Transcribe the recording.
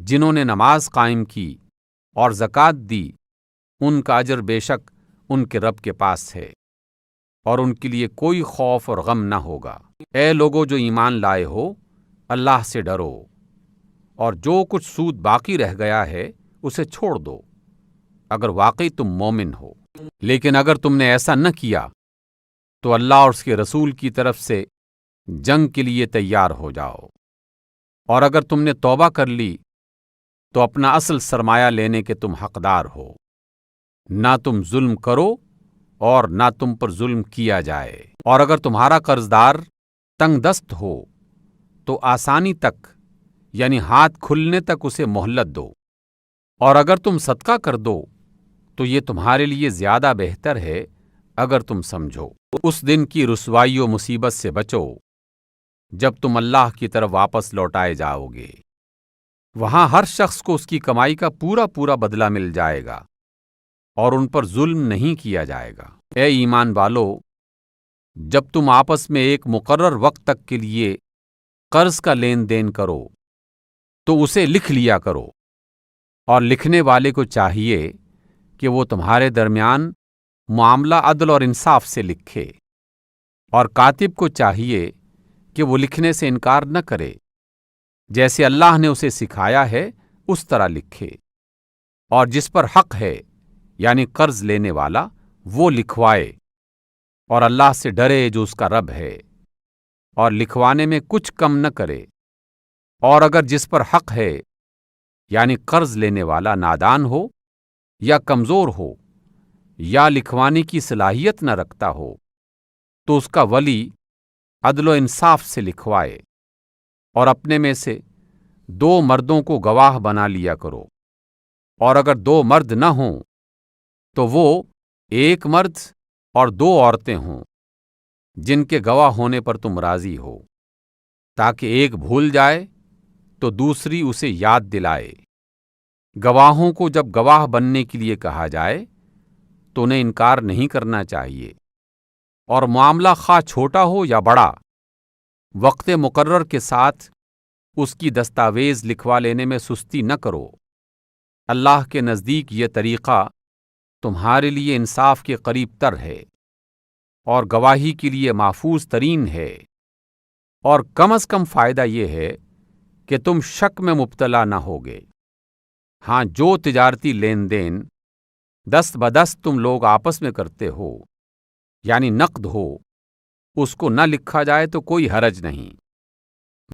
جنہوں نے نماز قائم کی اور زکوٰۃ دی ان کا اجر بے شک ان کے رب کے پاس ہے، اور ان کے لیے کوئی خوف اور غم نہ ہوگا۔ اے لوگو جو ایمان لائے ہو، اللہ سے ڈرو، اور جو کچھ سود باقی رہ گیا ہے اسے چھوڑ دو، اگر واقعی تم مومن ہو۔ لیکن اگر تم نے ایسا نہ کیا تو اللہ اور اس کے رسول کی طرف سے جنگ کے لیے تیار ہو جاؤ، اور اگر تم نے توبہ کر لی تو اپنا اصل سرمایہ لینے کے تم حقدار ہو، نہ تم ظلم کرو اور نہ تم پر ظلم کیا جائے۔ اور اگر تمہارا قرضدار تنگ دست ہو تو آسانی تک یعنی ہاتھ کھلنے تک اسے مہلت دو، اور اگر تم صدقہ کر دو تو یہ تمہارے لیے زیادہ بہتر ہے اگر تم سمجھو۔ اس دن کی رسوائی و مصیبت سے بچو جب تم اللہ کی طرف واپس لوٹائے جاؤ گے، وہاں ہر شخص کو اس کی کمائی کا پورا پورا بدلہ مل جائے گا اور ان پر ظلم نہیں کیا جائے گا۔ اے ایمان والو، جب تم آپس میں ایک مقرر وقت تک کے لیے قرض کا لین دین کرو تو اسے لکھ لیا کرو، اور لکھنے والے کو چاہیے کہ وہ تمہارے درمیان معاملہ عدل اور انصاف سے لکھے، اور کاتب کو چاہیے کہ وہ لکھنے سے انکار نہ کرے، جیسے اللہ نے اسے سکھایا ہے اس طرح لکھے، اور جس پر حق ہے یعنی قرض لینے والا وہ لکھوائے، اور اللہ سے ڈرے جو اس کا رب ہے، اور لکھوانے میں کچھ کم نہ کرے۔ اور اگر جس پر حق ہے یعنی قرض لینے والا نادان ہو یا کمزور ہو یا لکھوانے کی صلاحیت نہ رکھتا ہو تو اس کا ولی عدل و انصاف سے لکھوائے، اور اپنے میں سے 2 مردوں کو گواہ بنا لیا کرو، اور اگر 2 مرد نہ ہوں تو وہ 1 مرد اور 2 عورتیں ہوں جن کے گواہ ہونے پر تم راضی ہو، تاکہ ایک بھول جائے تو دوسری اسے یاد دلائے۔ گواہوں کو جب گواہ بننے کے لیے کہا جائے تو انہیں انکار نہیں کرنا چاہیے، اور معاملہ خواہ چھوٹا ہو یا بڑا، وقت مقرر کے ساتھ اس کی دستاویز لکھوا لینے میں سستی نہ کرو۔ اللہ کے نزدیک یہ طریقہ تمہارے لیے انصاف کے قریب تر ہے اور گواہی کے لیے محفوظ ترین ہے، اور کم از کم فائدہ یہ ہے کہ تم شک میں مبتلا نہ ہوگے۔ ہاں، جو تجارتی لین دین دست بدست تم لوگ آپس میں کرتے ہو یعنی نقد ہو، اس کو نہ لکھا جائے تو کوئی حرج نہیں۔